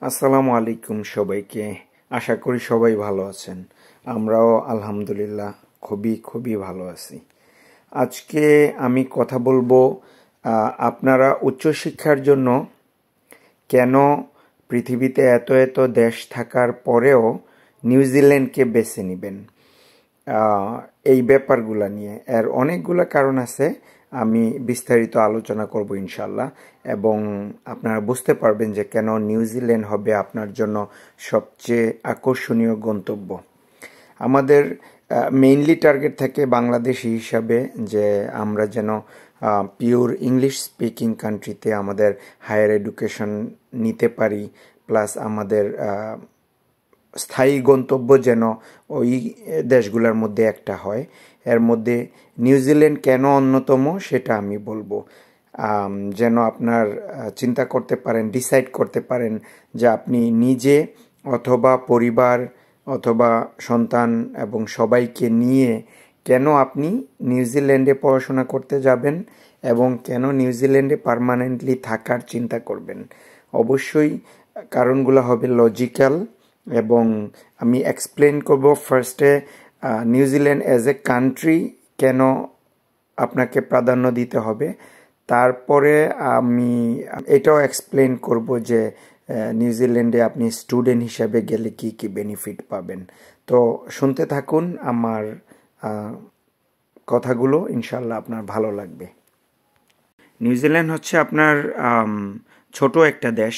আসসালামু আলাইকুম সবাইকে। আশা করি সবাই ভালো আছেন। আমরাও আলহামদুলিল্লাহ খুবই খুবই ভালো আছি। আজকে আমি কথা বলবো আপনারা উচ্চশিক্ষার জন্য কেন পৃথিবীতে এত এত দেশ থাকার পরেও নিউজিল্যান্ডকে বেছে নেবেন, এই ব্যাপারগুলো নিয়ে। এর অনেকগুলো কারণ আছে, আমি বিস্তারিত আলোচনা করব ইনশাল্লাহ, এবং আপনারা বুঝতে পারবেন যে কেন নিউজিল্যান্ড হবে আপনার জন্য সবচেয়ে আকর্ষণীয় গন্তব্য। আমাদের মেইনলি টার্গেট থাকে বাংলাদেশি হিসাবে যে আমরা যেন পিওর ইংলিশ স্পিকিং কান্ট্রিতে আমাদের হায়ার এডুকেশন নিতে পারি, প্লাস আমাদের স্থায়ী গন্তব্য যেন ওই দেশগুলোর মধ্যে একটা হয়। এর মধ্যে নিউজিল্যান্ড কেন অন্যতম সেটা আমি বলবো, যেন আপনার চিন্তা করতে পারেন, ডিসাইড করতে পারেন যে আপনি নিজে অথবা পরিবার অথবা সন্তান এবং সবাইকে নিয়ে কেন আপনি নিউজিল্যান্ডে পড়াশোনা করতে যাবেন এবং কেন নিউজিল্যান্ডে পার্মানেন্টলি থাকার চিন্তা করবেন। অবশ্যই কারণগুলো হবে লজিক্যাল, এবং আমি এক্সপ্লেন করব ফার্স্টে নিউজিল্যান্ড অ্যাজ এ কান্ট্রি কেন আপনাকে প্রাধান্য দিতে হবে। তারপরে আমি এটাও এক্সপ্লেন করব যে নিউজিল্যান্ডে আপনি স্টুডেন্ট হিসেবে গেলে কি কি বেনিফিট পাবেন। তো শুনতে থাকুন আমার কথাগুলো, ইনশাল্লাহ আপনার ভালো লাগবে। নিউজিল্যান্ড হচ্ছে আপনার ছোট একটা দেশ,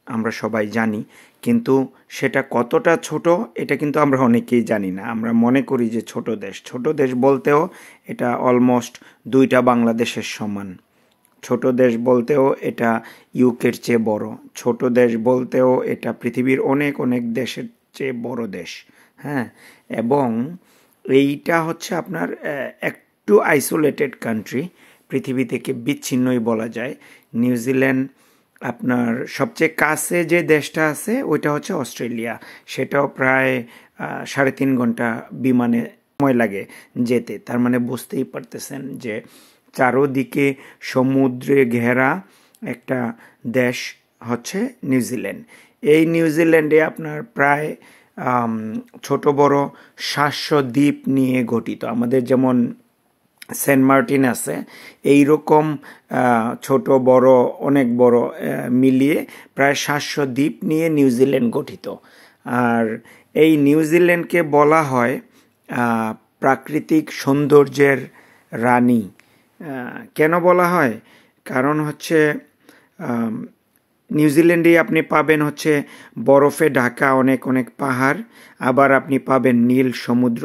আমরা সবাই জানি, কিন্তু সেটা কতটা ছোট এটা কিন্তু আমরা অনেকেই জানি না। আমরা মনে করি যে ছোট দেশ বলতেও এটা অলমোস্ট 2টা বাংলাদেশের সমান। ছোট দেশ বলতেও এটা ইউকের চেয়ে বড়। ছোট দেশ বলতেও এটা পৃথিবীর অনেক অনেক দেশের চেয়ে বড় দেশ। হ্যাঁ, এবং এইটা হচ্ছে আপনার একটু আইসোলেটেড কান্ট্রি, পৃথিবী থেকে বিচ্ছিন্নই বলা যায়। নিউজিল্যান্ড আপনার সবচেয়ে কাছে যে দেশটা আছে ওইটা হচ্ছে অস্ট্রেলিয়া, সেটাও প্রায় 3.5 ঘন্টা বিমানে সময় লাগে যেতে। তার মানে বুঝতেই পারতেছেন যে চারোদিকে সমুদ্রে ঘেরা একটা দেশ হচ্ছে নিউজিল্যান্ড। এই নিউজিল্যান্ডে আপনার প্রায় ছোট বড় 700 দ্বীপ নিয়ে গঠিত। আমাদের যেমন সেন্ট মার্টিন আছে, এইরকম ছোট বড় অনেক বড় মিলিয়ে প্রায় 700 দ্বীপ নিয়ে নিউজিল্যান্ড গঠিত। আর এই নিউজিল্যান্ডকে বলা হয় প্রাকৃতিক সৌন্দর্যের রানী। কেন বলা হয়? কারণ হচ্ছে নিউজিল্যান্ডে আপনি পাবেন হচ্ছে বরফে ঢাকা অনেক অনেক পাহাড়, আবার আপনি পাবেন নীল সমুদ্র,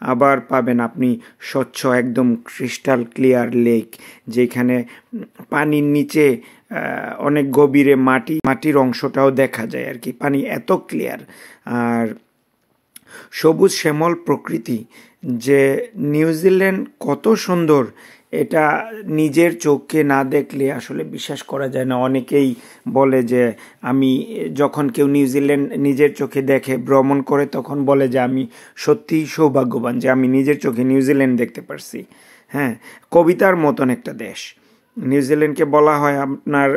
আবার পাবেন আপনি স্বচ্ছ একদম ক্রিস্টাল ক্লিয়ার লেক, যেখানে পানির নিচে অনেক গভীরে মাটির অংশটাও দেখা যায় আর কি, পানি এত ক্লিয়ার। আর সবুজ শ্যামল প্রকৃতি, যে নিউজিল্যান্ড কত সুন্দর এটা নিজের চোখে না দেখলে আসলে বিশ্বাস করা যায় না। অনেকেই বলে যে আমি যখন কেউ নিউজিল্যান্ড নিজের চোখে দেখে ভ্রমণ করে তখন বলে যে আমি সত্যিই সৌভাগ্যবান যে আমি নিজের চোখে নিউজিল্যান্ড দেখতে পারছি। হ্যাঁ, কবিতার মতন একটা দেশ নিউজিল্যান্ডকে বলা হয়। আপনার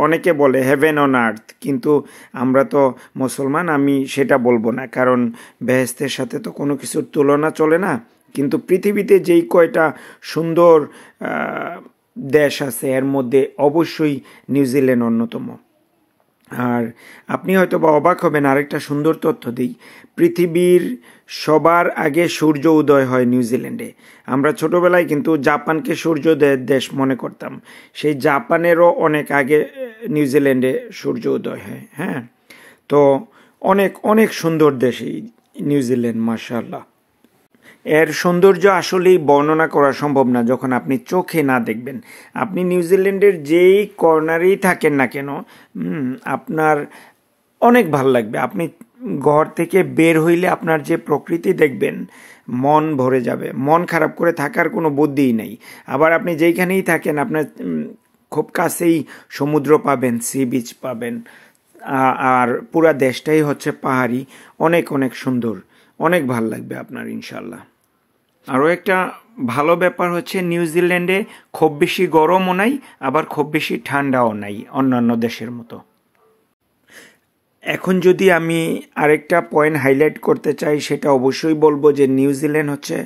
অনেকে বলে হেভেন অন আর্থ, কিন্তু আমরা তো মুসলমান, আমি সেটা বলবো না, কারণ বেহেশতের সাথে তো কোনো কিছুর তুলনা চলে না। কিন্তু পৃথিবীতে যেই কয়টা সুন্দর দেশ আছে এর মধ্যে অবশ্যই নিউজিল্যান্ড অন্যতম। আর আপনি হয়তো বা অবাক হবেন, আরেকটা সুন্দর তথ্য দিই, পৃথিবীর সবার আগে সূর্য উদয় হয় নিউজিল্যান্ডে। আমরা ছোটবেলায় কিন্তু জাপানকে সূর্যোদয়ের দেশ মনে করতাম, সেই জাপানেরও অনেক আগে নিউজিল্যান্ডে সূর্য উদয় হয়। হ্যাঁ, তো অনেক অনেক সুন্দর দেশ এই নিউজিল্যান্ড, মাশাআল্লাহ। এর সৌন্দর্য আসলেই বর্ণনা করা সম্ভব না যখন আপনি চোখে না দেখবেন। আপনি নিউজিল্যান্ডের যেই কর্নারেই থাকেন না কেন, আপনার অনেক ভালো লাগবে। আপনি ঘর থেকে বের হইলে আপনার যে প্রকৃতি দেখবেন, মন ভরে যাবে। মন খারাপ করে থাকার কোনো বুদ্ধিই নেই। আবার আপনি যেইখানেই থাকেন আপনার খুব কাছেই সমুদ্র পাবেন, সি বিচ পাবেন, আর পুরা দেশটাই হচ্ছে পাহাড়ি, অনেক অনেক সুন্দর, অনেক ভাল লাগবে আপনার ইনশাল্লাহ। আরও একটা ভালো ব্যাপার হচ্ছে নিউজিল্যান্ডে খুব বেশি গরমও নাই, আবার খুব বেশি ঠান্ডাও নাই অন্যান্য দেশের মতো। এখন যদি আমি আরেকটা পয়েন্ট হাইলাইট করতে চাই, সেটা অবশ্যই বলবো যে নিউজিল্যান্ড হচ্ছে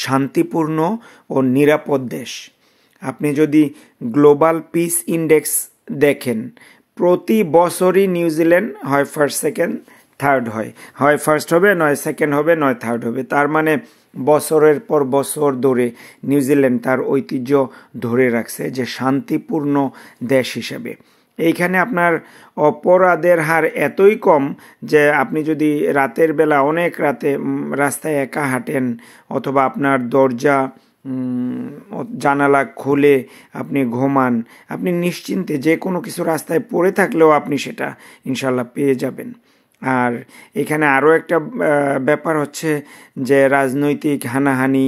শান্তিপূর্ণ ও নিরাপদ দেশ। আপনি যদি গ্লোবাল পিস ইন্ডেক্স দেখেন, প্রতি বছরই নিউজিল্যান্ড হয় ফার্স্ট সেকেন্ড থার্ড হয় ফার্স্ট হবে, নয় সেকেন্ড হবে, নয় থার্ড হবে। তার মানে বছরের পর বছর ধরে নিউজিল্যান্ড তার ঐতিহ্য ধরে রাখছে যে শান্তিপূর্ণ দেশ হিসেবে। এইখানে আপনার অপরাধের হার এতই কম যে আপনি যদি রাতের বেলা অনেক রাতে রাস্তায় একা হাঁটেন, অথবা আপনার দরজা জানালা খুলে আপনি ঘুমান, আপনি নিশ্চিন্তে যে কোনো কিছু রাস্তায় পড়ে থাকলেও আপনি সেটা ইনশাল্লাহ পেয়ে যাবেন। আর এখানে আরও একটা ব্যাপার হচ্ছে যে রাজনৈতিক হানাহানি,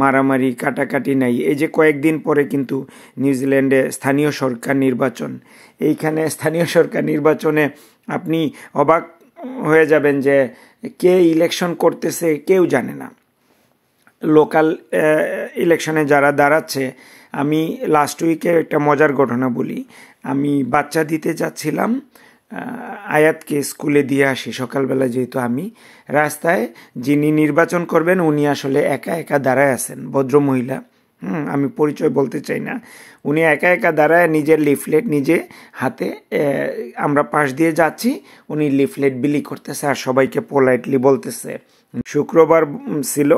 মারামারি, কাটাকাটি নাই। এই যে কয়েকদিন পরে কিন্তু নিউজিল্যান্ডে স্থানীয় সরকার নির্বাচন, এইখানে স্থানীয় সরকার নির্বাচনে আপনি অবাক হয়ে যাবেন যে কে ইলেকশন করতেছে কেউ জানে না। লোকাল ইলেকশনে যারা দাঁড়াচ্ছে, আমি লাস্ট উইকে একটা মজার ঘটনা বলি। আমি বাচ্চা দিতে যাচ্ছিলাম, আয়াতকে স্কুলে দিয়ে আসি সকালবেলা, যেহেতু আমি রাস্তায় যিনি নির্বাচন করবেন উনি আসলে একা একা দাঁড়ায় আছেন, ভদ্রমহিলা। আমি পরিচয় বলতে চাই না। উনি একা একা দাঁড়ায় নিজের লিফলেট নিজে হাতে, আমরা পাশ দিয়ে যাচ্ছি, উনি লিফলেট বিলি করতেছে আর সবাইকে পোলাইটলি বলতেছে। শুক্রবার ছিল,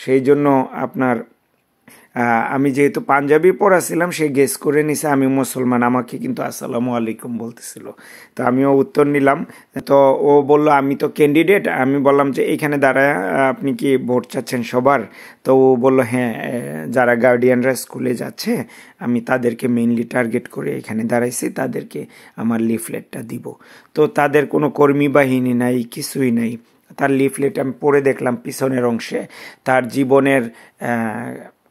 সেই জন্য আপনার আমি যেহেতু পাঞ্জাবি পড়াছিলাম, সে গেস করে নিছে আমি মুসলমান, আমাকে কিন্তু আসসালামু আলাইকুম বলতেছিল। তো আমিও উত্তর নিলাম। তো ও বলল আমি তো ক্যান্ডিডেট। আমি বললাম যে এইখানে দাঁড়ায় আপনি কি ভোট চাচ্ছেন সবার? তো ও বলল হ্যাঁ, যারা গার্ডিয়ানরা স্কুলে যাচ্ছে আমি তাদেরকে মেইনলি টার্গেট করে এখানে দাঁড়াইছি, তাদেরকে আমার লিফলেটটা দিব। তো তাদের কোনো কর্মী বাহিনী নাই, কিছুই নাই। তার লিফলেট আমি পড়ে দেখলাম পিছনের অংশে তার জীবনের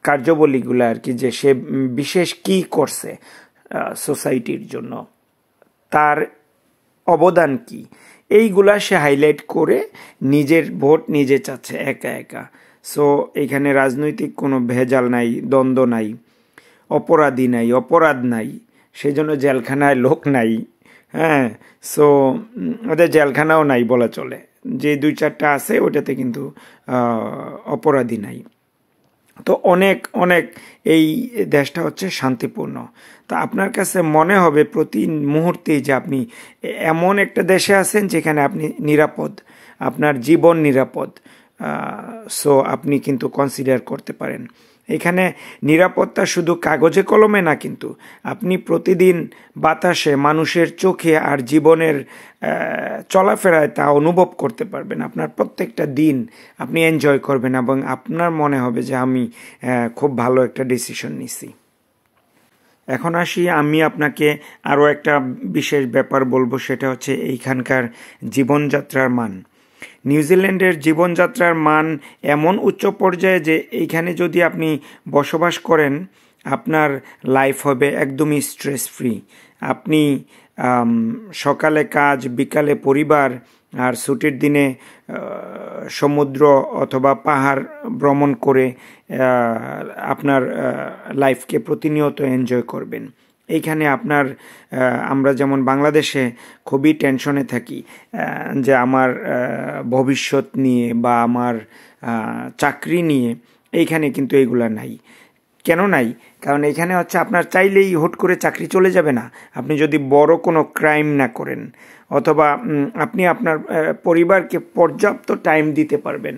কার্যাবলীগুলো আর কি, যে সে বিশেষ কি করছে সোসাইটির জন্য, তার অবদান কি, এইগুলা সে হাইলাইট করে নিজের ভোট নিজে চাচ্ছে একা একা। সো এখানে রাজনৈতিক কোনো ভেজাল নাই, দ্বন্দ্ব নাই, অপরাধী নাই, অপরাধ নাই, সেই জন্য জেলখানায় লোক নাই। হ্যাঁ, সো ওদের জেলখানাও নাই বলা চলে। যে 2-4টা আছে ওটাতে কিন্তু অপরাধী নাই। তো অনেক অনেক এই দেশটা হচ্ছে শান্তিপূর্ণ। তো আপনার কাছে মনে হবে প্রতি মুহূর্তেই যে আপনি এমন একটা দেশে আছেন যেখানে আপনি নিরাপদ, আপনার জীবন নিরাপদ। সো আপনি কিন্তু কনসিডার করতে পারেন। এখানে নিরাপত্তা শুধু কাগজে কলমে না, কিন্তু আপনি প্রতিদিন বাতাসে, মানুষের চোখে আর জীবনের চলাফেরায় তা অনুভব করতে পারবেন। আপনার প্রত্যেকটা দিন আপনি এনজয় করবেন এবং আপনার মনে হবে যে আমি খুব ভালো একটা ডিসিশন নিছি। এখন আসি, আমি আপনাকে আরও একটা বিশেষ ব্যাপার বলবো, সেটা হচ্ছে এইখানকার জীবনযাত্রার মান। নিউজিল্যান্ডের জীবনযাত্রার মান এমন উচ্চ পর্যায়ে যে এইখানে যদি আপনি বসবাস করেন আপনার লাইফ হবে একদমই স্ট্রেস ফ্রি। আপনি সকালে কাজ, বিকালে পরিবার, আর ছুটির দিনে সমুদ্র অথবা পাহাড় ভ্রমণ করে আপনার লাইফকে প্রতিনিয়ত এনজয় করবেন। এইখানে আপনার আমরা যেমন বাংলাদেশে খুবই টেনশনে থাকি যে আমার ভবিষ্যৎ নিয়ে বা আমার চাকরি নিয়ে, এইখানে কিন্তু এইগুলা নাই। কেন নাই? কারণ এখানে হচ্ছে আপনার চাইলেই হুট করে চাকরি চলে যাবে না, আপনি যদি বড় কোনো ক্রাইম না করেন, অথবা আপনি আপনার পরিবারকে পর্যাপ্ত টাইম দিতে পারবেন।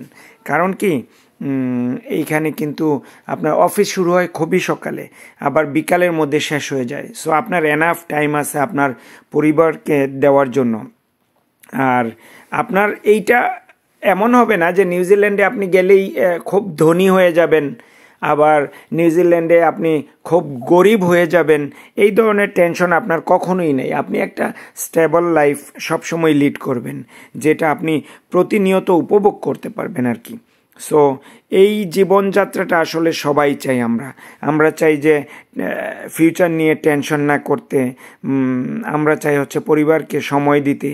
কারণ কি, এইখানে কিন্তু আপনার অফিস শুরু হয় খুবই সকালে, আবার বিকালের মধ্যে শেষ হয়ে যায়। সো আপনার এনাফ টাইম আছে আপনার পরিবারকে দেওয়ার জন্য। আর আপনার এইটা এমন হবে না যে নিউজিল্যান্ডে আপনি গেলেই খুব ধনী হয়ে যাবেন, আবার নিউজিল্যান্ডে আপনি খুব গরিব হয়ে যাবেন। এই ধরনের টেনশন আপনার কখনোই নেই। আপনি একটা স্টেবল লাইফ সবসময় লিড করবেন, যেটা আপনি প্রতিনিয়ত উপভোগ করতে পারবেন আর কি। সো এই জীবনযাত্রাটা আসলে সবাই চাই। আমরা চাই যে ফিউচার নিয়ে টেনশন না করতে, আমরা চাই হচ্ছে পরিবারকে সময় দিতে।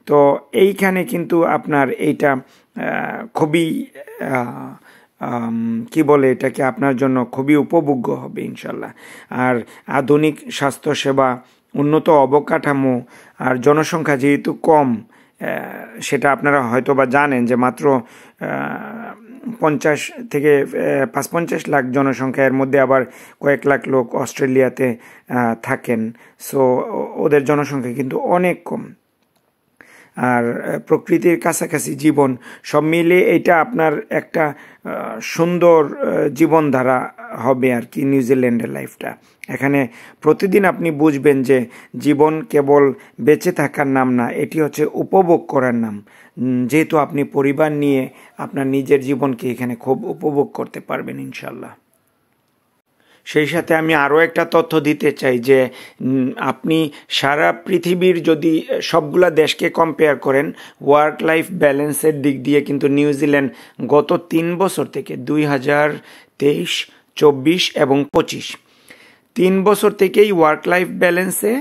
তো এইখানে কিন্তু আপনার এইটা খুবই কি বলে এটাকে, আপনার জন্য খুবই উপভোগ্য হবে ইনশাল্লাহ। আর আধুনিক স্বাস্থ্যসেবা, উন্নত অবকাঠামো, আর জনসংখ্যা যেহেতু কম, সেটা আপনারা হয়তো বা জানেন যে মাত্র 50 থেকে 55 লাখ জনসংখ্যার মধ্যে আবার কয়েক লাখ লোক অস্ট্রেলিয়াতে থাকেন। সো ওদের জনসংখ্যা কিন্তু অনেক কম। আর প্রকৃতির কাছাকাছি জীবন সব মিলিয়ে এটা আপনার একটা সুন্দর জীবনধারা হবে আর কি নিউজিল্যান্ডের লাইফটা। এখানে প্রতিদিন আপনি বুঝবেন যে জীবন কেবল বেঁচে থাকার নাম না, এটি হচ্ছে উপভোগ করার নাম। যেহেতু আপনি পরিবার নিয়ে আপনার নিজের জীবনকে এখানে খুব উপভোগ করতে পারবেন ইনশাল্লাহ। সেই সাথে আমি আরও একটা তথ্য দিতে চাই যে আপনি সারা পৃথিবীর যদি সবগুলা দেশকে কম্পেয়ার করেন, ওয়ার্ক লাইফ ব্যালেন্সের দিক দিয়ে কিন্তু নিউজিল্যান্ড গত 3 বছর থেকে 2023, 24 এবং 25 3 বছর থেকেই ওয়ার্ক লাইফ ব্যালেন্সে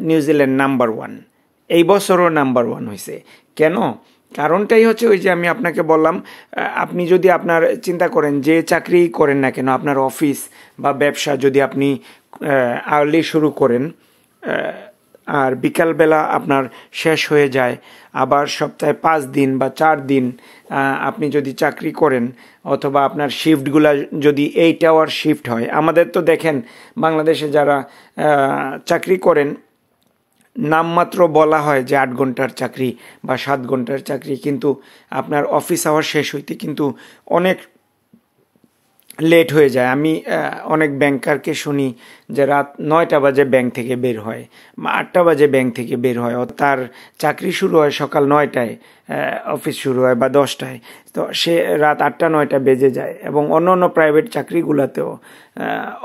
নিউজিল্যান্ড নাম্বার 1। এই বছরও নাম্বার 1 হয়েছে। কেন? কারণটাই হচ্ছে ওই যে আমি আপনাকে বললাম, আপনি যদি আপনার চিন্তা করেন যে চাকরি করেন না কেন, আপনার অফিস বা ব্যবসা যদি আপনি আর্লি শুরু করেন আর বিকালবেলা আপনার শেষ হয়ে যায়, আবার সপ্তাহে 5 দিন বা 4 দিন আপনি যদি চাকরি করেন, অথবা আপনার শিফটগুলা যদি 8 আওয়ার শিফট হয়। আমাদের তো দেখেন বাংলাদেশে যারা চাকরি করেন, নামমাত্র বলা হয় যে 8 ঘন্টার চাকরি বা 7 ঘন্টার চাকরি, কিন্তু আপনার অফিস আওয়ার শেষ হইতে কিন্তু অনেক লেট হয়ে যায়। আমি অনেক ব্যাংকারকে শুনি যে রাত 9টা বাজে ব্যাংক থেকে বের হয় বা 8টা বাজে ব্যাংক থেকে বের হয়, তার চাকরি শুরু হয় সকাল 9টায়, অফিস শুরু হয় বা 10টায়, তো সে রাত 8টা 9টা বেজে যায়। এবং অন্য অন্য প্রাইভেট চাকরিগুলোতেও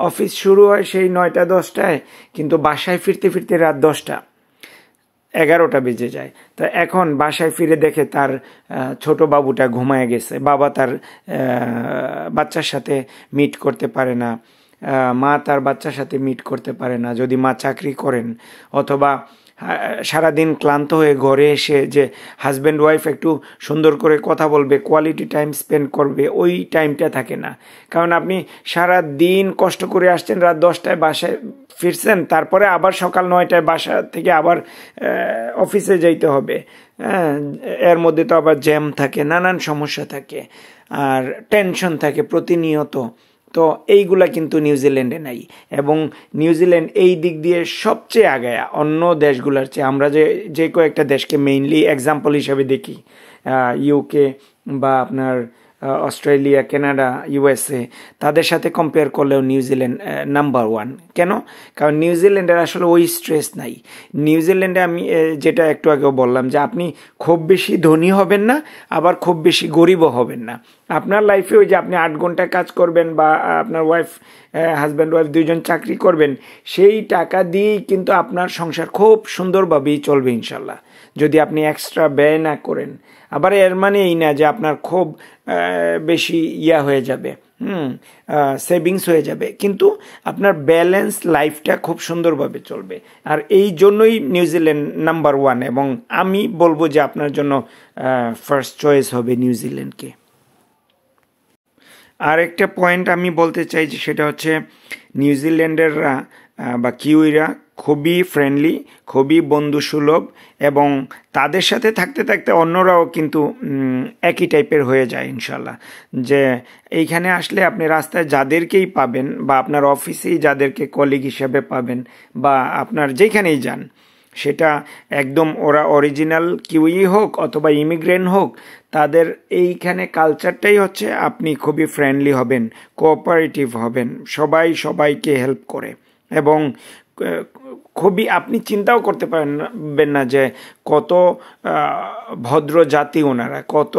অফিস শুরু হয় সেই 9টা 10টায়, কিন্তু বাসায় ফিরতে ফিরতে রাত 10টা 11টা বেজে যায়। তো এখন বাসায় ফিরে দেখে তার ছোট বাবুটা ঘুমায় গেছে, বাবা তার বাচ্চার সাথে মিট করতে পারে না, মা তার বাচ্চার সাথে মিট করতে পারে না যদি মা চাকরি করেন, অথবা সারাদিন ক্লান্ত হয়ে ঘরে এসে যে হাজব্যান্ড ওয়াইফ একটু সুন্দর করে কথা বলবে, কোয়ালিটি টাইম স্পেন্ড করবে, ওই টাইমটা থাকে না। কারণ আপনি সারা দিন কষ্ট করে আসছেন, রাত 10টায় বাসায় ফিরছেন, তারপরে আবার সকাল 9টায় বাসা থেকে আবার অফিসে যাইতে হবে। এর মধ্যে তো আবার জ্যাম থাকে, নানান সমস্যা থাকে, আর টেনশন থাকে প্রতিনিয়ত। তো এইগুলা কিন্তু নিউজিল্যান্ডে নাই, এবং নিউজিল্যান্ড এই দিক দিয়ে সবচেয়ে আগায়া অন্য দেশগুলোর চেয়ে। আমরা যে কয়েকটা দেশকে মেইনলি এক্সাম্পল হিসাবে দেখি, ইউকে বা আপনার অস্ট্রেলিয়া, কানাডা, ইউএসএ, তাদের সাথে কম্পেয়ার করলেও নিউজিল্যান্ড নাম্বার 1। কেন? কারণ নিউজিল্যান্ডের আসলে ওই স্ট্রেস নাই। নিউজিল্যান্ডে আমি যেটা একটু আগেও বললাম যে আপনি খুব বেশি ধনী হবেন না, আবার খুব বেশি গরিবও হবেন না। আপনার লাইফে ওই যে আপনি 8 ঘন্টা কাজ করবেন বা আপনার ওয়াইফ, হাজব্যান্ড ওয়াইফ দুইজন চাকরি করবেন, সেই টাকা দিয়েই কিন্তু আপনার সংসার খুব সুন্দরভাবেই চলবে ইনশাল্লাহ, যদি আপনি এক্সট্রা ব্যয় না করেন। আবার এর মানে এই না যে আপনার খুব বেশি হয়ে যাবে, সেভিংস হয়ে যাবে, কিন্তু আপনার ব্যালেন্স লাইফটা খুব সুন্দরভাবে চলবে। আর এই জন্যই নিউজিল্যান্ড নাম্বার 1, এবং আমি বলবো যে আপনার জন্য ফার্স্ট চয়েস হবে নিউজিল্যান্ডকে। আর একটা পয়েন্ট আমি বলতে চাই যে সেটা হচ্ছে নিউজিল্যান্ডেররা বা কিউইরা খুবই ফ্রেন্ডলি, খুবই বন্ধুসুলভ, এবং তাদের সাথে থাকতে থাকতে অন্যরাও কিন্তু একই টাইপের হয়ে যায় ইনশাল্লাহ। যে এইখানে আসলে আপনি রাস্তায় যাদেরকেই পাবেন, বা আপনার অফিসেই যাদেরকে কলিগ হিসেবে পাবেন, বা আপনার যেখানেই যান, সেটা একদম ওরা অরিজিনাল কিউই হোক অথবা ইমিগ্রেন্ট হোক, তাদের এইখানে কালচারটাই হচ্ছে আপনি খুবই ফ্রেন্ডলি হবেন, কোঅপারেটিভ হবেন, সবাই সবাইকে হেল্প করে, এবং খুবই আপনি চিন্তাও করতে পারবেন না যে কত ভদ্র জাতি ওনারা, কত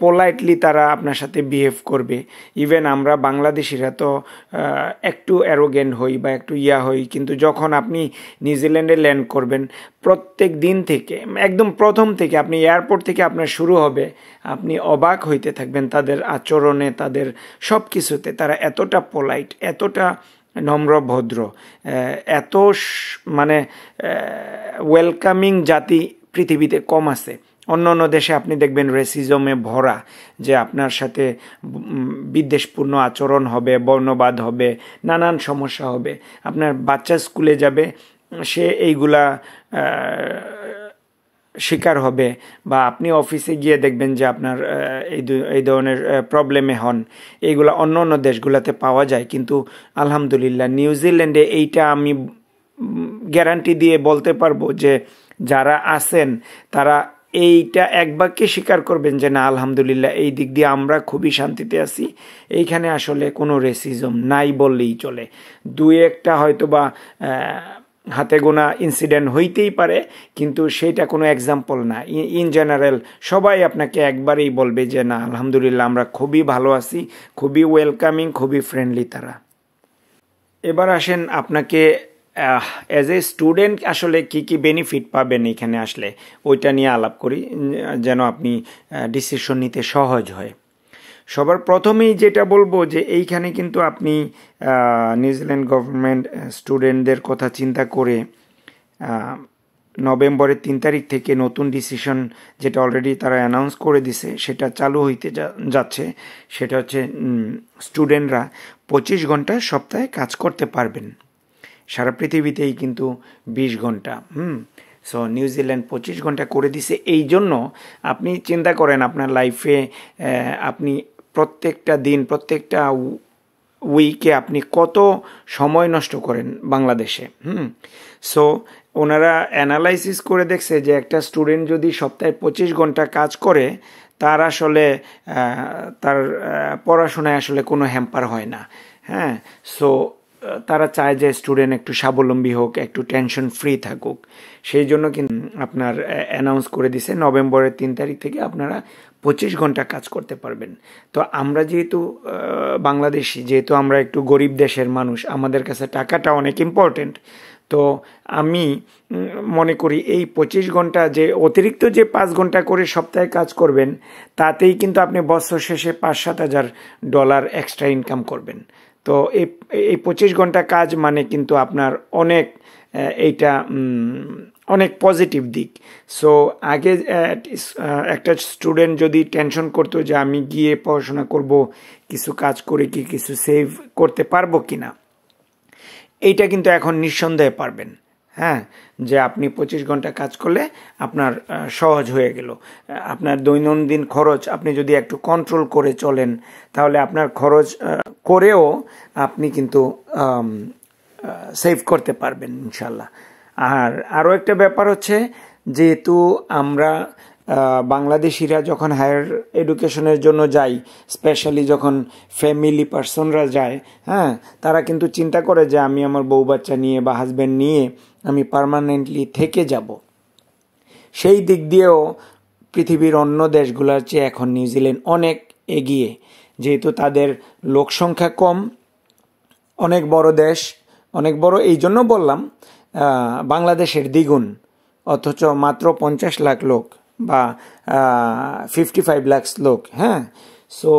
পোলাইটলি তারা আপনার সাথে বিহেভ করবে। ইভেন আমরা বাংলাদেশিরা তো একটু অ্যারোগেন্ট হই বা একটু হই, কিন্তু যখন আপনি নিউজিল্যান্ডে ল্যান্ড করবেন, প্রত্যেক দিন থেকে একদম প্রথম থেকে আপনি এয়ারপোর্ট থেকে আপনার শুরু হবে, আপনি অবাক হইতে থাকবেন তাদের আচরণে, তাদের সব কিছুতে। তারা এতটা পোলাইট, এতটা নম্র ভদ্র, এত মানে ওয়েলকামিং জাতি পৃথিবীতে কম আছে। অন্য অন্য দেশে আপনি দেখবেন রেসিজমে ভরা, যে আপনার সাথে বিদ্বেষপূর্ণ আচরণ হবে, বর্ণবাদ হবে, নানান সমস্যা হবে। আপনার বাচ্চা স্কুলে যাবে, সে এইগুলা শিকার হবে, বা আপনি অফিসে গিয়ে দেখবেন যে আপনার এই ধরনের প্রবলেমে হন, এইগুলো অন্য অন্য দেশগুলোতে পাওয়া যায়। কিন্তু আলহামদুলিল্লাহ নিউজিল্যান্ডে এইটা আমি গ্যারান্টি দিয়ে বলতে পারবো যে যারা আছেন তারা এইটা এক বাক্যে স্বীকার করবেন যে না আলহামদুলিল্লাহ এই দিক দিয়ে আমরা খুবই শান্তিতে আছি। এইখানে আসলে কোনো রেসিজম নাই বললেই চলে। দুই একটা হয়তো বা হাতে গোনা ইনসিডেন্ট হইতেই পারে, কিন্তু সেইটা কোনো এক্সাম্পল না। ইন জেনারেল সবাই আপনাকে একবারেই বলবে যে না আলহামদুলিল্লাহ আমরা খুবই ভালো আছি, খুবই ওয়েলকামিং, খুবই ফ্রেন্ডলি তারা। এবার আসেন আপনাকে অ্যাজ এ স্টুডেন্ট আসলে কি কি বেনিফিট পাবেন এখানে আসলে ওইটা নিয়ে আলাপ করি, যেন আপনি ডিসিশন নিতে সহজ হয়। সবার প্রথমেই যেটা বলবো যে এইখানে কিন্তু আপনি নিউজিল্যান্ড গভর্নমেন্ট স্টুডেন্টদের কথা চিন্তা করে নভেম্বরের 3 তারিখ থেকে নতুন ডিসিশন যেটা অলরেডি তারা অ্যানাউন্স করে দিছে সেটা চালু হইতে যাচ্ছে। সেটা হচ্ছে স্টুডেন্টরা 25 ঘন্টা সপ্তাহে কাজ করতে পারবেন। সারা পৃথিবীতেই কিন্তু 20 ঘন্টা। সো নিউজিল্যান্ড 25 ঘন্টা করে দিছে। এই জন্য আপনি চিন্তা করেন আপনার লাইফে আপনি প্রত্যেকটা দিন, প্রত্যেকটা উইকে আপনি কত সময় নষ্ট করেন বাংলাদেশে। সো ওনারা অ্যানালাইসিস করে দেখছে যে একটা স্টুডেন্ট যদি সপ্তাহে 25 ঘন্টা কাজ করে তার আসলে তার পড়াশোনায় আসলে কোনো হ্যাম্পার হয় না। হ্যাঁ, সো তারা চায় যে স্টুডেন্ট একটু স্বাবলম্বী হোক, একটু টেনশন ফ্রি থাকুক। সেই জন্য কিন্তু আপনার অ্যানাউন্স করে দিছে নভেম্বরের 3 তারিখ থেকে আপনারা 25 ঘন্টা কাজ করতে পারবেন। তো আমরা যেহেতু বাংলাদেশি, যেহেতু আমরা একটু গরিব দেশের মানুষ, আমাদের কাছে টাকাটা অনেক ইম্পর্টেন্ট। তো আমি মনে করি এই 25 ঘন্টা যে অতিরিক্ত যে 5 ঘন্টা করে সপ্তাহে কাজ করবেন তাতেই কিন্তু আপনি বছর শেষে $5,000-7,000 এক্সট্রা ইনকাম করবেন। তো এই 25 ঘন্টা কাজ মানে কিন্তু আপনার অনেক এইটা অনেক পজিটিভ দিক। সো আগে একটা স্টুডেন্ট যদি টেনশন করতো যে আমি গিয়ে পড়াশোনা করব, কিছু কাজ করে কি কিছু সেভ করতে পারবো কিনা, এইটা কিন্তু এখন নিঃসন্দেহে পারবেন। হ্যাঁ, যে আপনি 25 ঘন্টা কাজ করলে আপনার সহজ হয়ে গেল। আপনার দৈনন্দিন খরচ আপনি যদি একটু কন্ট্রোল করে চলেন তাহলে আপনার খরচ করেও আপনি কিন্তু সেভ করতে পারবেন ইনশাল্লাহ। আর আরও একটা ব্যাপার হচ্ছে, যেহেতু আমরা বাংলাদেশিরা যখন হায়ার এডুকেশনের জন্য যাই, স্পেশালি যখন ফ্যামিলি পার্সনরা যায়, হ্যাঁ, তারা কিন্তু চিন্তা করে যে আমি আমার বউ বাচ্চা নিয়ে বা হাজব্যান্ড নিয়ে আমি পার্মানেন্টলি থেকে যাব। সেই দিক দিয়েও পৃথিবীর অন্য দেশগুলোর চেয়ে এখন নিউজিল্যান্ড অনেক এগিয়ে, যেহেতু তাদের লোক সংখ্যা কম, অনেক বড় দেশ, অনেক বড় এই জন্য বললাম বাংলাদেশের দ্বিগুণ, অথচ মাত্র 50 লাখ লোক বা 55 লাখ লোক। হ্যাঁ, সো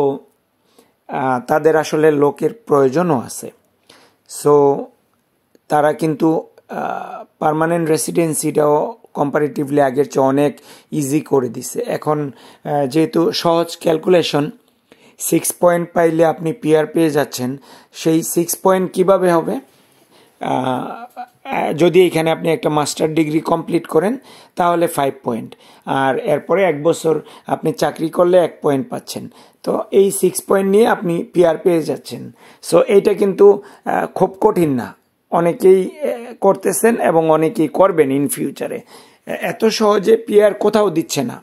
তাদের আসলে লোকের প্রয়োজনও আছে। সো তারা কিন্তু পার্মানেন্ট রেসিডেন্সিটাও কম্পারেটিভলি আগের চেয়ে অনেক ইজি করে দিছে। এখন যেহেতু সহজ ক্যালকুলেশন, 6 পয়েন্ট পাইলে আপনি পিআর পেয়ে যাচ্ছেন। সেই 6 পয়েন্ট কিভাবে হবে? যদি এখানে আপনি একটা মাস্টার ডিগ্রি কমপ্লিট করেন তাহলে 5 পয়েন্ট, আর এরপরে 1 বছর আপনি চাকরি করলে 1 পয়েন্ট পাচ্ছেন। তো এই 6 পয়েন্ট নিয়ে আপনি পিআর পেয়ে যাচ্ছেন। সো এইটা কিন্তু খুব কঠিন না, অনেকেই করতেছেন এবং অনেকেই করবেন ইন ফিউচারে। এত সহজে পিআর কোথাও দিচ্ছে না,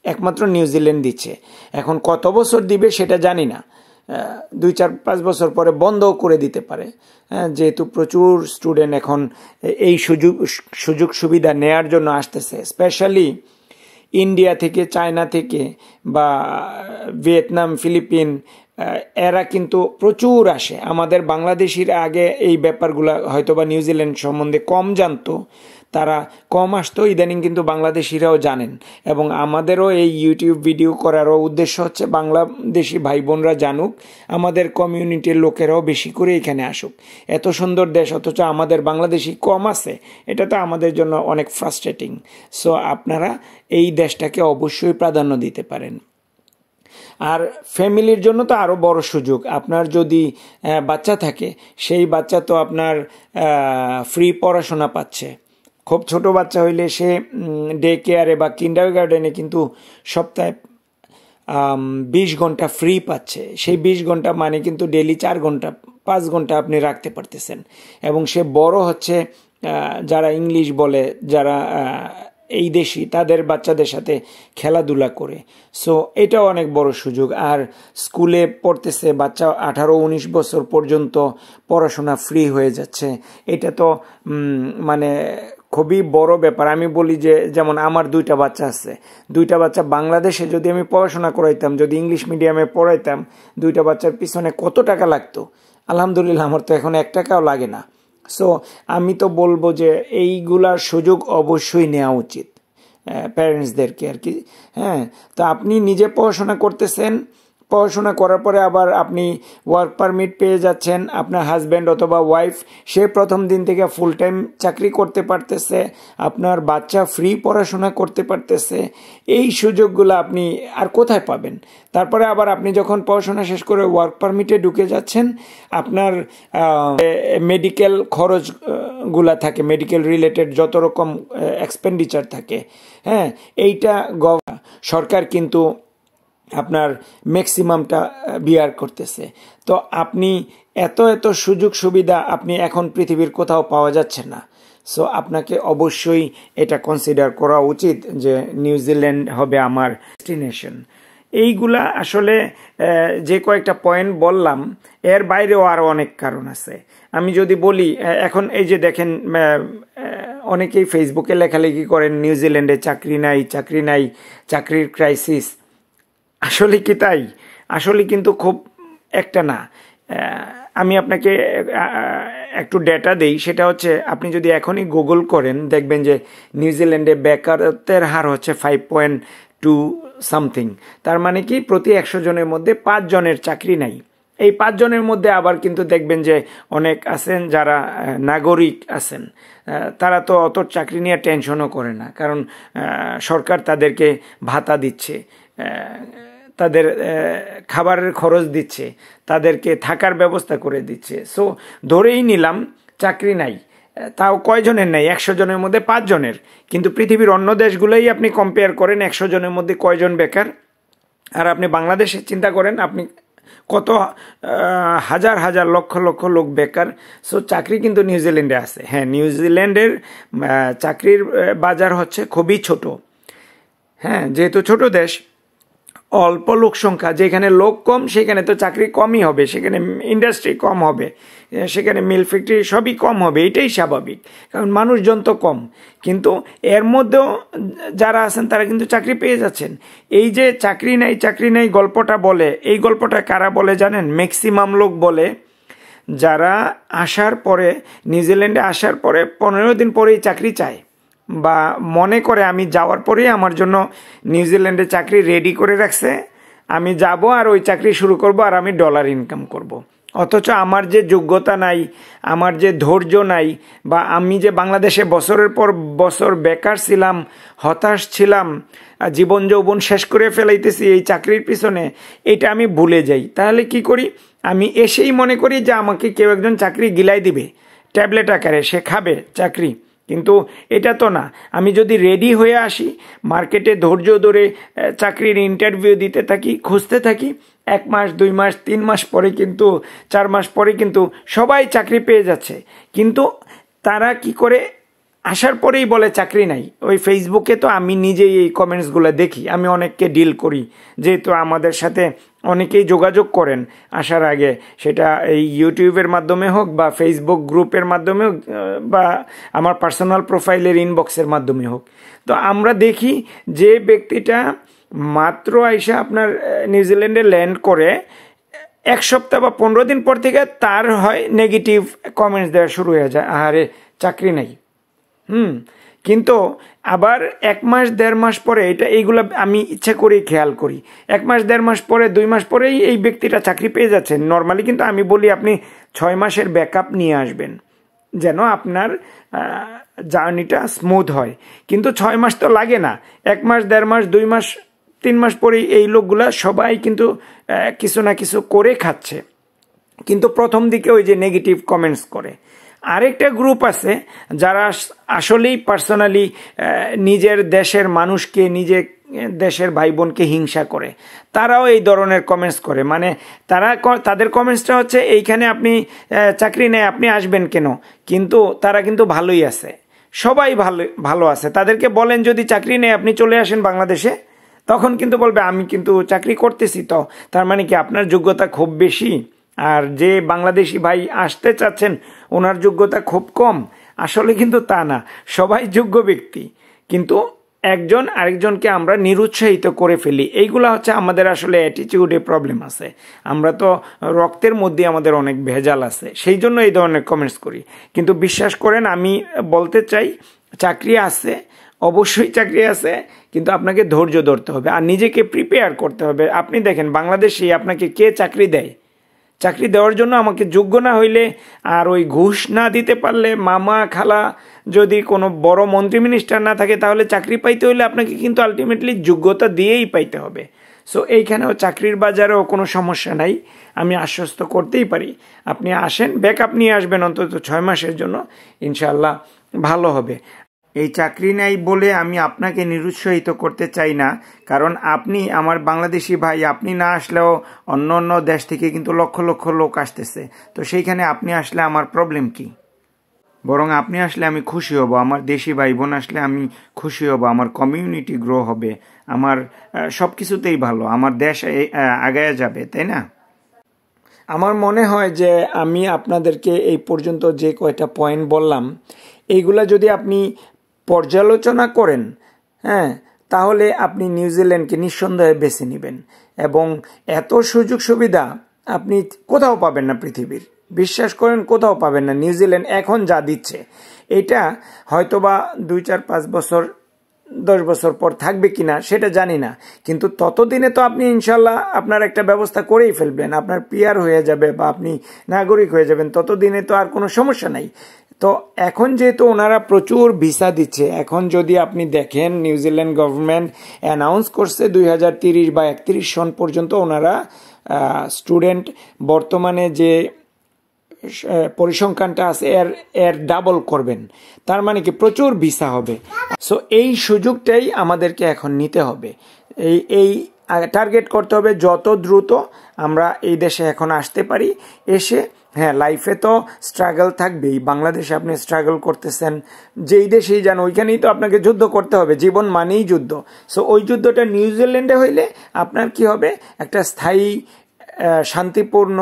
একমাত্র নিউজিল্যান্ড দিচ্ছে। এখন কত বছর দিবে সেটা জানি না, 2-4-5 বছর পরে বন্ধও করে দিতে পারে। যেহেতু প্রচুর স্টুডেন্ট এখন এই সুযোগ সুবিধা নেয়ার জন্য আসতেছে, স্পেশালি ইন্ডিয়া থেকে, চায়না থেকে বা ভিয়েতনাম, ফিলিপিন, এরা কিন্তু প্রচুর আসে। আমাদের বাংলাদেশিরা আগে এই ব্যাপারগুলো হয়তো বা নিউজিল্যান্ড সম্বন্ধে কম জানতো, তারা কম আসতো। ইদানিং কিন্তু বাংলাদেশিরাও জানেন, এবং আমাদেরও এই ইউটিউব ভিডিও করারও উদ্দেশ্য হচ্ছে বাংলাদেশি ভাই বোনরা জানুক, আমাদের কমিউনিটির লোকেরাও বেশি করে এখানে আসুক। এত সুন্দর দেশ অথচ আমাদের বাংলাদেশি কম আছে, এটা তো আমাদের জন্য অনেক ফ্রাস্ট্রেটিং। সো আপনারা এই দেশটাকে অবশ্যই প্রাধান্য দিতে পারেন। আর ফ্যামিলির জন্য তো আরও বড় সুযোগ, আপনার যদি বাচ্চা থাকে সেই বাচ্চা তো আপনার ফ্রি পড়াশোনা পাচ্ছে, খুব ছোট বাচ্চা হইলে সে ডে কেয়ারে বা কিন্ডারগার্টেনে কিন্তু সপ্তাহে 20 ঘন্টা ফ্রি পাচ্ছে। সেই 20 ঘন্টা মানে কিন্তু ডেইলি 4 ঘন্টা 5 ঘন্টা আপনি রাখতে পারতেছেন। এবং সে বড় হচ্ছে, যারা ইংলিশ বলে, যারা এই দেশি, তাদের বাচ্চাদের সাথে খেলাধুলা করে। সো এটাও অনেক বড় সুযোগ। আর স্কুলে পড়তেছে বাচ্চা 18-19 বছর পর্যন্ত পড়াশোনা ফ্রি হয়ে যাচ্ছে। এটা তো মানে খুবই বড় ব্যাপার। আমি বলি যে, যেমন আমার 2টা বাচ্চা আছে, 2টা বাচ্চা বাংলাদেশে যদি আমি পড়াশোনা করাইতাম, যদি ইংলিশ মিডিয়ামে পড়াইতাম, 2টা বাচ্চার পিছনে কত টাকা লাগতো। আলহামদুলিল্লাহ আমার তো এখন 1 টাকাও লাগে না। সো আমি তো বলবো যে এইগুলার সুযোগ অবশ্যই নেওয়া উচিত প্যারেন্টসদেরকে আর কি। হ্যাঁ, তো আপনি নিজে পড়াশোনা করতেছেন, পড়াশোনা করার পরে আবার আপনি ওয়ার্ক পারমিট পেয়ে যাচ্ছেন, আপনার হাজব্যান্ড অথবা ওয়াইফ সে প্রথম দিন থেকে ফুল টাইম চাকরি করতে পারতেছে, আপনার বাচ্চা ফ্রি পড়াশোনা করতে পারতেছে। এই সুযোগগুলো আপনি আর কোথায় পাবেন? তারপরে আবার আপনি যখন পড়াশোনা শেষ করে ওয়ার্ক পারমিটে ঢুকে যাচ্ছেন, আপনার মেডিকেল খরচগুলা থাকে, মেডিকেল রিলেটেড যত রকম এক্সপেন্ডিচার থাকে, হ্যাঁ, এইটা সরকার কিন্তু আপনার ম্যাক্সিমামটা বিয়ার করতেছে। তো আপনি এত সুযোগ সুবিধা আপনি এখন পৃথিবীর কোথাও পাওয়া যাচ্ছে না। সো আপনাকে অবশ্যই এটা কনসিডার করা উচিত যে নিউজিল্যান্ড হবে আমার ডেস্টিনেশন। এইগুলা আসলে যে কয়েকটা পয়েন্ট বললাম, এর বাইরেও আরও অনেক কারণ আছে। আমি যদি বলি, এখন এই যে দেখেন অনেকেই ফেসবুকে লেখালেখি করেন নিউজিল্যান্ডে চাকরি নাই, চাকরির ক্রাইসিস। আসলে কি তাই? আসলে কিন্তু খুব একটা না। আমি আপনাকে একটু ডেটা দেই, সেটা হচ্ছে আপনি যদি এখনই গুগল করেন দেখবেন যে নিউজিল্যান্ডে বেকারত্বের হার হচ্ছে 5.2 সামথিং। তার মানে কি প্রতি 100 জনের মধ্যে 5 জনের চাকরি নাই। এই 5 জনের মধ্যে আবার কিন্তু দেখবেন যে অনেক আছেন যারা নাগরিক আছেন, তারা তো অত চাকরি নিয়ে টেনশনও করে না, কারণ সরকার তাদেরকে ভাতা দিচ্ছে, তাদের খাবারের খরচ দিচ্ছে, তাদেরকে থাকার ব্যবস্থা করে দিচ্ছে। সো ধরেই নিলাম চাকরি নাই, তাও কয়জনের নাই? 100 জনের মধ্যে 5 জনের। কিন্তু পৃথিবীর অন্য দেশগুলোই আপনি কম্পেয়ার করেন, 100 জনের মধ্যে কয়জন বেকার। আর আপনি বাংলাদেশে চিন্তা করেন, আপনি কত হাজার হাজার লক্ষ লক্ষ লোক বেকার। সো চাকরি কিন্তু নিউজিল্যান্ডে আছে। হ্যাঁ, নিউজিল্যান্ডের চাকরির বাজার হচ্ছে খুবই ছোট। হ্যাঁ, যেহেতু ছোট দেশ, অল্প লোক সংখ্যা, যেখানে লোক কম সেখানে তো চাকরি কমই হবে, সেখানে ইন্ডাস্ট্রি কম হবে, সেখানে মিল ফ্যাক্টরি সবই কম হবে। এটাই স্বাভাবিক, কারণ মানুষজন তো কম। কিন্তু এর মধ্যেও যারা আছেন তারা কিন্তু চাকরি পেয়ে যাচ্ছেন। এই যে চাকরি নাই গল্পটা বলে, এই গল্পটা কারা বলে জানেন? ম্যাক্সিমাম লোক বলে যারা আসার পরে, নিউজিল্যান্ডে আসার পরে 15 দিন পরেই চাকরি চায়, বা মনে করে আমি যাওয়ার পরেই আমার জন্য নিউজিল্যান্ডে চাকরি রেডি করে রাখছে, আমি যাব আর ওই চাকরি শুরু করব আর আমি ডলার ইনকাম করব। অথচ আমার যে যোগ্যতা নাই, আমার যে ধৈর্য নাই, বা আমি যে বাংলাদেশে বছরের পর বছর বেকার ছিলাম, হতাশ ছিলাম, জীবন যৌবন শেষ করে ফেলাইতেছি এই চাকরির পিছনে, এটা আমি ভুলে যাই। তাহলে কি করি? আমি এসেই মনে করি যে আমাকে কেউ একজন চাকরি গিলাই দিবে ট্যাবলেট আকারে, সে খাবে চাকরি। কিন্তু এটা তো না। আমি যদি রেডি হয়ে আসি, মার্কেটে ধৈর্য ধরে চাকরির ইন্টারভিউ দিতে থাকি, খুঁজতে থাকি, 1 মাস 2 মাস 3 মাস পরে কিন্তু 4 মাস পরে কিন্তু সবাই চাকরি পেয়ে যাচ্ছে। কিন্তু তারা কি করে? আসার পরেই বলে চাকরি নাই। ওই ফেসবুকে তো আমি নিজেই এই কমেন্টসগুলো দেখি, আমি অনেককে ডিল করি, যেহেতু আমাদের সাথে অনেকেই যোগাযোগ করেন আসার আগে, সেটা এই ইউটিউবের মাধ্যমে হোক বা ফেসবুক গ্রুপের মাধ্যমে হোক বা আমার পার্সোনাল প্রোফাইলের ইনবক্সের মাধ্যমে হোক। তো আমরা দেখি যে ব্যক্তিটা মাত্র আইসা আপনার নিউজিল্যান্ডে ল্যান্ড করে 1 সপ্তাহ বা 15 দিন পর থেকে তার হয় নেগেটিভ কমেন্টস দেওয়া শুরু হয়ে যায়, আরে চাকরি নাই। কিন্তু আবার 1 মাস 1.5 মাস পরে, এইগুলো আমি ইচ্ছা করে খেয়াল করি, 1 মাস 1.5 মাস পরে 2 মাস পরেই এই ব্যক্তিটা চাকরি পেয়ে যাচ্ছেন নর্মালি। কিন্তু আমি বলি আপনি 6 মাসের ব্যাকআপ নিয়ে আসবেন, যেন আপনার জার্নিটা স্মুথ হয়। কিন্তু 6 মাস তো লাগে না, 1 মাস 1.5 মাস 2 মাস 3 মাস পরেই এই লোকগুলা সবাই কিন্তু কিছু না কিছু করে খাচ্ছে। কিন্তু প্রথম দিকে ওই যে নেগেটিভ কমেন্টস করে, আরেকটা গ্রুপ আছে যারা আসলেই পার্সোনালি নিজের দেশের মানুষকে, নিজের দেশের ভাই বোনকে হিংসা করে, তারাও এই ধরনের কমেন্টস করে। মানে তাদের কমেন্টসটা হচ্ছে এইখানে আপনি চাকরি নেই, আপনি আসবেন কেন? কিন্তু তারা কিন্তু ভালোই আছে, সবাই ভালো আছে। তাদেরকে বলেন যদি চাকরি নেই আপনি চলে আসেন বাংলাদেশে, তখন কিন্তু বলবে আমি কিন্তু চাকরি করতেছি। তো তার মানে কি আপনার যোগ্যতা খুব বেশি, আর যে বাংলাদেশি ভাই আসতে চাচ্ছেন ওনার যোগ্যতা খুব কম? আসলে কিন্তু তা না, সবাই যোগ্য ব্যক্তি, কিন্তু একজন আরেকজনকে আমরা নিরুৎসাহিত করে ফেলি। এইগুলা হচ্ছে আমাদের আসলে অ্যাটিটিউডে প্রবলেম আছে। আমরা তো রক্তের মধ্যে আমাদের অনেক ভেজাল আছে, সেই জন্য এই ধরনের কমেন্টস করি। কিন্তু বিশ্বাস করেন, আমি বলতে চাই চাকরি আছে, অবশ্যই চাকরি আছে, কিন্তু আপনাকে ধৈর্য ধরতে হবে আর নিজেকে প্রিপেয়ার করতে হবে। আপনি দেখেন বাংলাদেশে আপনাকে কে চাকরি দেয়? চাকরি দেওয়ার জন্য আমাকে যোগ্য না হইলে আর ওই ঘুষ না দিতে পারলে, মামা খালা যদি কোনো বড় মন্ত্রী মিনিস্টার না থাকে, তাহলে চাকরি পাইতে হইলে আপনাকে কিন্তু আলটিমেটলি যোগ্যতা দিয়েই পাইতে হবে। সো এইখানেও চাকরির বাজারেও কোনো সমস্যা নাই, আমি আশ্বস্ত করতেই পারি। আপনি আসেন, ব্যাকআপ নিয়ে আসবেন অন্তত 6 মাসের জন্য, ইনশাআল্লাহ ভালো হবে। এই চাকরি নাই বলে আমি আপনাকে নিরুৎসাহিত করতে চাই না, কারণ আপনি আমার বাংলাদেশি ভাই, আপনি না আসলেও অন্য অন্য দেশ থেকে কিন্তু লক্ষ লক্ষ লোক আসতেছে। তো সেইখানে আপনি আসলে আমার প্রবলেম কি? বরং আপনি আসলে আমি খুশি হব, আমার দেশি ভাই বোন আসলে আমি খুশি হব, আমার কমিউনিটি গ্রো হবে, আমার সব কিছুতেই ভালো, আমার দেশ আগায় যাবে, তাই না? আমার মনে হয় যে আমি আপনাদেরকে এই পর্যন্ত যে কয়টা পয়েন্ট বললাম, এইগুলা যদি আপনি পর্যালোচনা করেন, হ্যাঁ, তাহলে আপনি নিউজিল্যান্ডকে নিঃসন্দেহে বেছে নেবেন। এবং এত সুযোগ সুবিধা আপনি কোথাও পাবেন না পৃথিবীর, বিশ্বাস করেন কোথাও পাবেন না। নিউজিল্যান্ড এখন যা দিচ্ছে, এটা হয়তোবা 2, 4, 5 বছর 10 বছর পর থাকবে কিনা সেটা জানি না, কিন্তু ততদিনে তো আপনি ইনশাল্লাহ আপনার একটা ব্যবস্থা করেই ফেলবেন, আপনার পিআর হয়ে যাবে বা আপনি নাগরিক হয়ে যাবেন, ততদিনে তো আর কোনো সমস্যা নাই। তো এখন যেহেতু ওনারা প্রচুর ভিসা দিচ্ছে, এখন যদি আপনি দেখেন নিউজিল্যান্ড গভর্নমেন্ট অ্যানাউন্স করছে 2030 বা 31 সন পর্যন্ত ওনারা স্টুডেন্ট বর্তমানে যে পরিসংখ্যানটা আছে এর ডাবল করবেন। তার মানে কি প্রচুর ভিসা হবে। সো এই সুযোগটাই আমাদেরকে এখন নিতে হবে, এই টার্গেট করতে হবে যত দ্রুত আমরা এই দেশে এখন আসতে পারি। এসে হ্যাঁ, লাইফে তো স্ট্রাগল থাকবেই। বাংলাদেশে আপনি স্ট্রাগল করতেছেন, যেই দেশেই যান ওইখানেই তো আপনাকে যুদ্ধ করতে হবে, জীবন মানেই যুদ্ধ। সো ওই যুদ্ধটা নিউজিল্যান্ডে হইলে আপনার কি হবে, একটা স্থায়ী শান্তিপূর্ণ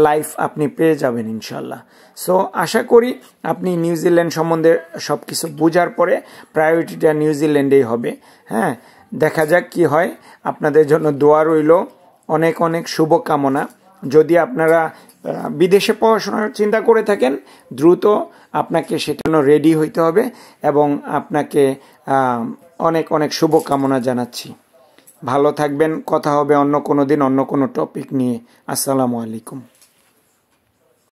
লাইফ আপনি পেয়ে যাবেন ইনশাল্লাহ। সো আশা করি আপনি নিউজিল্যান্ড সম্বন্ধে সব কিছু বোঝার পরে প্রায়োরিটিটা নিউজিল্যান্ডেই হবে। হ্যাঁ, দেখা যাক কি হয়। আপনাদের জন্য দোয়া রইল, অনেক অনেক শুভকামনা। যদি আপনারা বিদেশে পড়াশোনার চিন্তা করে থাকেন, দ্রুত আপনাকে সেটা রেডি হইতে হবে এবং আপনাকে অনেক অনেক শুভকামনা জানাচ্ছি। ভালো থাকবেন, কথা হবে অন্য কোনো দিন অন্য কোনো টপিক নিয়ে। আসসালামু আলাইকুম।